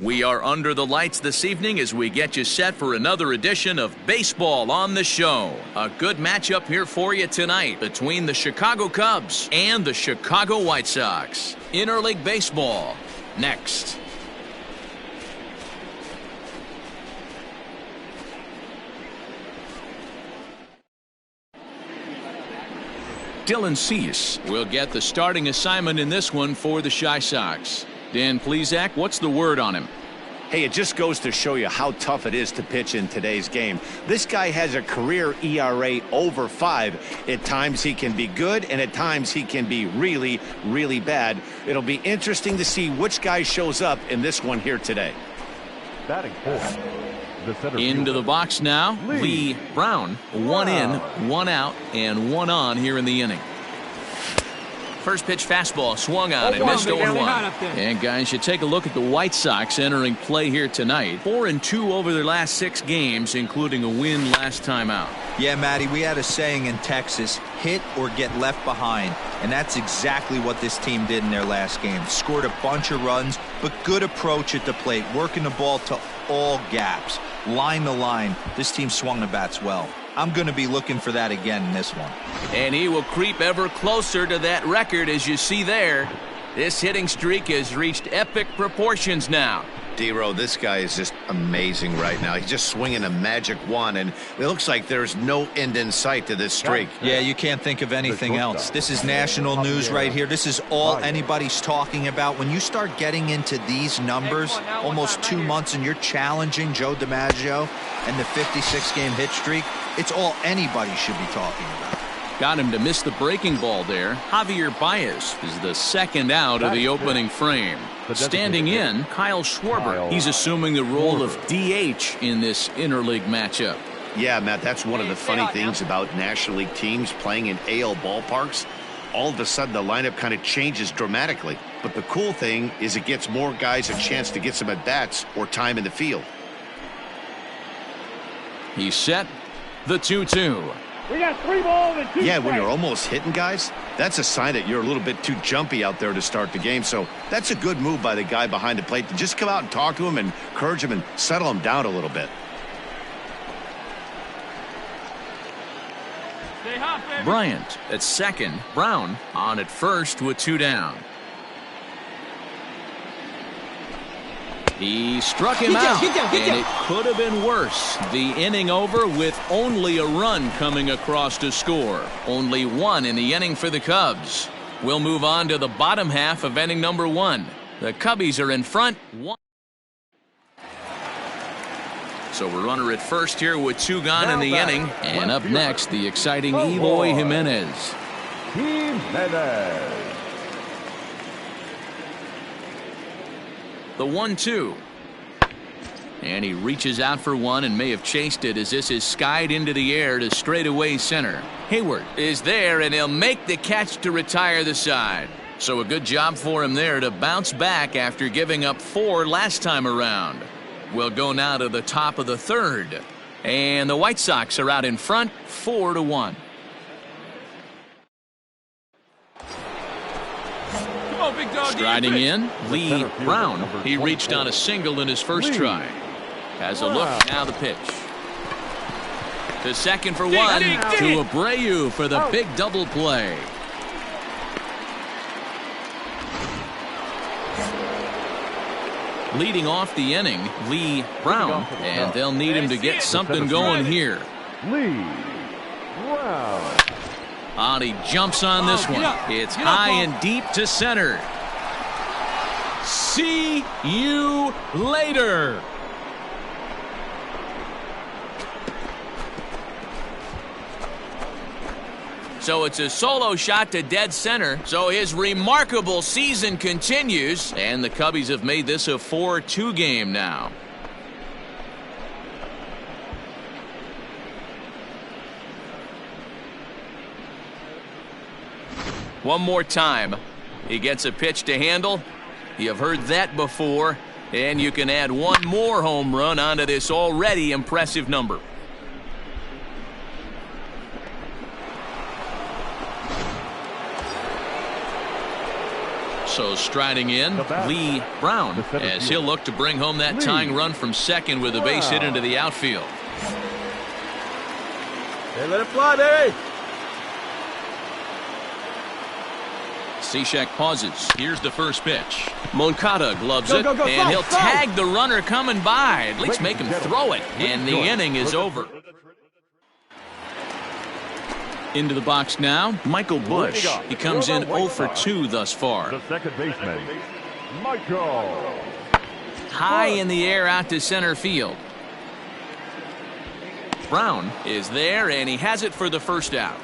We are under the lights this evening as we get you set for another edition of Baseball on the Show. A good matchup here for you tonight between the Chicago Cubs and the Chicago White Sox. Interleague Baseball, next. Dylan Cease will get the starting assignment in this one for the Chi Sox. Dan Plesac, what's the word on him? Hey, it just goes to show you how tough it is to pitch in today's game. This guy has a career ERA over 5. At times he can be good, and at times he can be really, really bad. It'll be interesting to see which guy shows up in this one here today. Batting fourth, the center into fielder, the box now, Lee Brown. One in, one out, and one on here in the inning. First pitch fastball swung on and missed 0-1. And guys, you take a look at the White Sox entering play here tonight. 4-2 over their last 6 games, including a win last time out. Yeah, Matty, we had a saying in Texas, hit or get left behind. And that's exactly what this team did in their last game. Scored a bunch of runs, but good approach at the plate, working the ball to all gaps. Line to line, this team swung the bats well. I'm going to be looking for that again in this one. And he will creep ever closer to that record, as you see there. This hitting streak has reached epic proportions now. D-Row, this guy is just amazing right now. He's just swinging a magic wand, and it looks like there's no end in sight to this streak. Yeah, you can't think of anything else. This is national news right here. This is all anybody's talking about. When you start getting into these numbers, almost 2 months, and you're challenging Joe DiMaggio and the 56-game hit streak, it's all anybody should be talking about. Got him to miss the breaking ball there. Javier Baez is the second out of the opening frame. Standing in, Kyle Schwarber. He's assuming the role of DH in this interleague matchup. Yeah, Matt, that's one of the funny things about National League teams playing in AL ballparks. All of a sudden, the lineup kind of changes dramatically. But the cool thing is it gets more guys a chance to get some at-bats or time in the field. He's set. The 2-2. We got 3 balls and 2 Yeah, when strikes. you're almost hitting guys, that's a sign that you're a little bit too jumpy out there to start the game. So that's a good move by the guy behind the plate to just come out and talk to him and encourage him and settle him down a little bit. Bryant at second. Brown on at first with 2 down. He struck him out, and it could have been worse. The inning over with only a run coming across to score. Only 1 in the inning for the Cubs. We'll move on to the bottom half of inning number 1. The Cubbies are in front. 1. So we're runner at first here with 2 gone in the inning. And up next, the exciting Eloy Jimenez. The 1-2. And he reaches out for one and may have chased it as this is skied into the air to straightaway center. Hayward is there, and he'll make the catch to retire the side. So a good job for him there to bounce back after giving up 4 last time around. We'll go now to the top of the 3rd. And the White Sox are out in front 4-1. Striding in, Lee Brown. He reached on a single in his first try. Has a look, now the pitch. To second for one, to Abreu for the big double play. Leading off the inning, Lee Brown, and they'll need him to get something going here. Lee Brown. And he jumps on this one. It's high and deep to center. See you later. So it's a solo shot to dead center. So his remarkable season continues, and the Cubbies have made this a 4-2 game now. One more time. He gets a pitch to handle. You've heard that before, and you can add one more home run onto this already impressive number. So striding in, Lee Brown, as he'll look to bring home that tying run from second with a base hit into the outfield. Hey, let it fly, baby. Cishek pauses. Here's the first pitch. Moncada gloves it, and he'll tag the runner coming by. At least make him throw it, and the inning is over. Into the box now, Michael Bush. He comes in 0 for 2 thus far. The second baseman, Michael. High in the air out to center field. Brown is there, and he has it for the first out.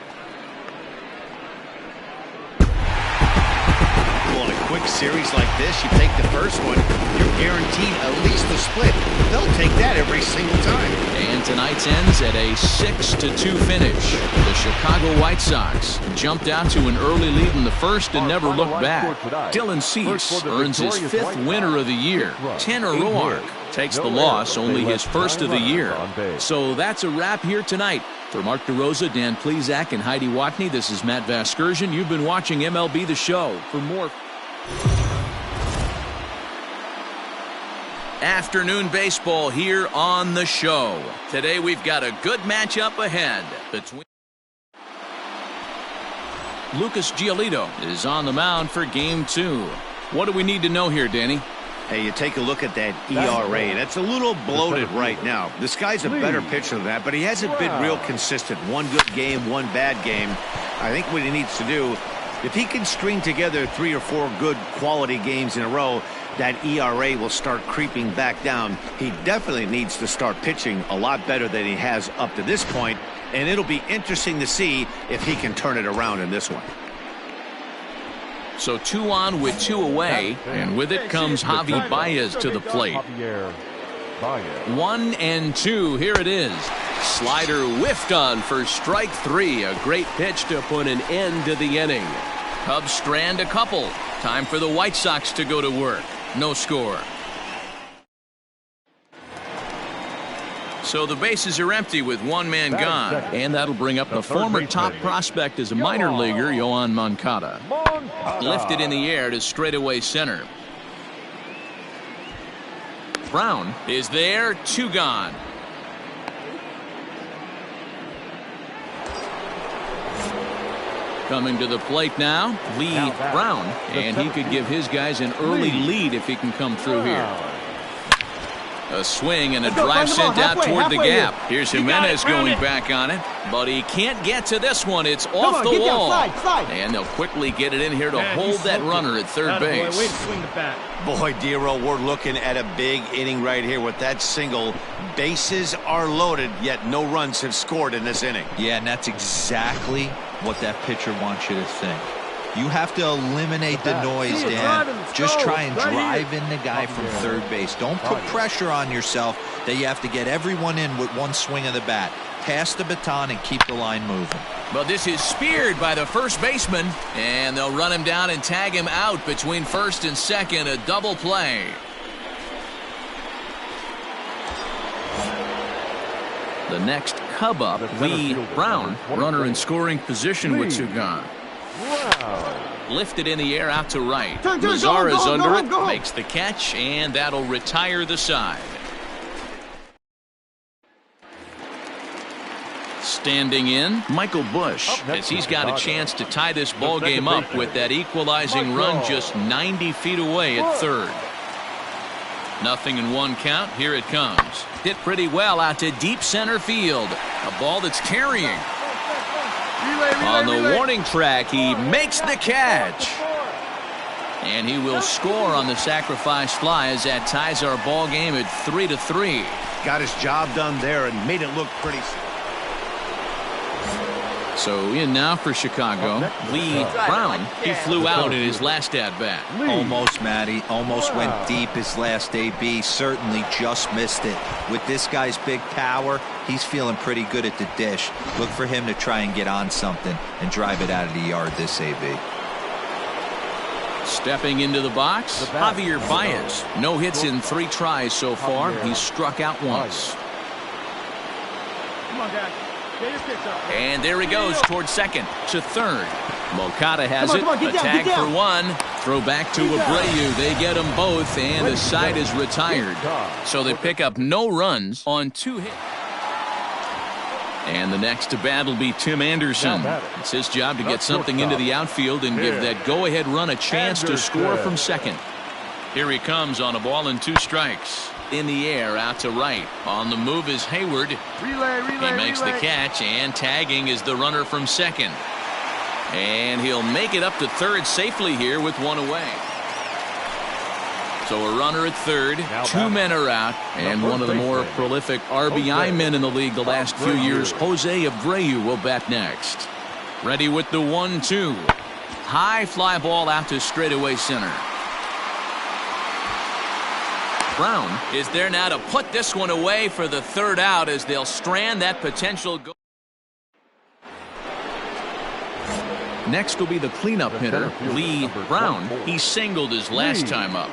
Well, in a quick series like this, you take the first one, you're guaranteed at least a split. They'll take that every single time. And tonight's ends at a 6-2 finish. The Chicago White Sox jumped out to an early lead in the first and never looked back. Dylan Cease earns his 5th winner of the year. Tanner Roark takes the loss, only his first of the year. So that's a wrap here tonight. For Mark DeRosa, Dan Plezak, and Heidi Watney, this is Matt Vasgersian. You've been watching MLB The Show. For more afternoon baseball here on the show. Today we've got a good matchup ahead between Lucas Giolito is on the mound for game 2. What do we need to know here, Danny? Hey, you take a look at that ERA. That's a little bloated right now. This guy's a better pitcher than that, but he hasn't been real consistent. One good game, one bad game. I think what he needs to do, if he can string together 3 or 4 good quality games in a row, that ERA will start creeping back down. He definitely needs to start pitching a lot better than he has up to this point, and it'll be interesting to see if he can turn it around in this one. So 2 on with 2 away, and with it comes Javi Baez to the plate. 1-2, here it is. Slider whiffed on for strike 3. A great pitch to put an end to the inning. Cubs strand a couple. Time for the White Sox to go to work. No score. So the bases are empty with 1 man gone, and that'll bring up the former top prospect as a minor leaguer, Yoan Moncada. Lifted in the air to straightaway center. Brown is there, 2 gone. Coming to the plate now, Lee Brown, and he could give his guys an early lead if he can come through here. A swing and a drive sent out toward the gap. Here's Jimenez going back on it, but he can't get to this one. It's off the wall. And they'll quickly get it in here to hold that runner at third base. Way to swing the bat. Boy, Dero, we're looking at a big inning right here with that single. Bases are loaded, yet no runs have scored in this inning. Yeah, and that's exactly what that pitcher wants you to think. You have to eliminate the noise, Dan. Just try and drive in the guy from third base. Don't put pressure on yourself that you have to get everyone in with one swing of the bat. Pass the baton and keep the line moving. But this is speared by the first baseman, and they'll run him down and tag him out between first and second. A double play. The next Cub up, Lee Brown, runner in scoring position with 2 gone. Wow. Lifted in the air out to right. Turn, Mazara's go, under it. go. Makes the catch, and that'll retire the side. Standing in, Michael Bush, as he's got a chance to tie this ball game up with that equalizing run just 90 feet away at third. Nothing in one count. Here it comes. Hit pretty well out to deep center field. A ball that's carrying. On the warning track, he makes the catch. And he will score on the sacrifice fly as that ties our ball game at 3-3. Got his job done there and made it look pretty. So in now for Chicago, Lee Brown. He flew out in his last at-bat. Almost, Matty. Almost went deep his last AB. Certainly just missed it. With this guy's big power, he's feeling pretty good at the dish. Look for him to try and get on something and drive it out of the yard this AB. Stepping into the box, Javier Baez. No hits in 3 tries so far. He's struck out once. Come on, Dad. Get your kicks up. And there he goes towards second to third. Moncada has Come on, it. get A down, tag get down. for one. Throw back to Abreu. They get them both, and the side is retired. So they pick up no runs on 2 hits. And the next to bat will be Tim Anderson. It's his job to get something into the outfield and give that go-ahead run a chance to score from second. Here he comes on a ball and 2 strikes. In the air out to right. On the move is Hayward. He makes the catch, and tagging is the runner from second. And he'll make it up to third safely here with 1 away. So a runner at third, 2 men are out, and one of the more prolific RBI men in the league the last few years, Jose Abreu, will bat next. Ready with the 1-2. High fly ball out to straightaway center. Brown is there now to put this one away for the 3rd out as they'll strand that potential goal. Next will be the cleanup hitter, Lee Brown. He singled his last time up.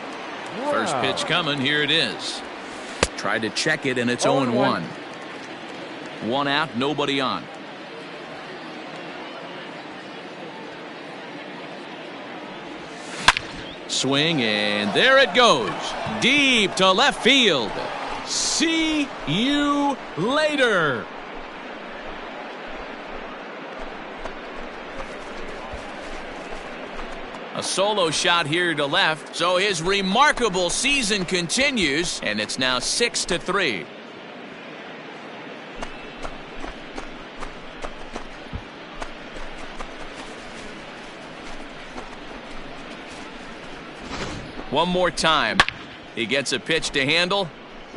First pitch coming, here it is. Tried to check it, and it's 0-1. 1 out, nobody on. Swing, and there it goes. Deep to left field. See you later. A solo shot here to left, so his remarkable season continues, and it's now 6-3. One more time. He gets a pitch to handle.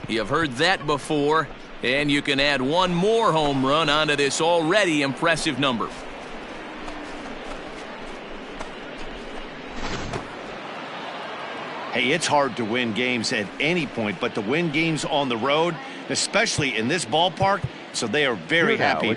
You've heard that before, and you can add 1 more home run onto this already impressive number. Hey, it's hard to win games at any point, but to win games on the road, especially in this ballpark, so they are very happy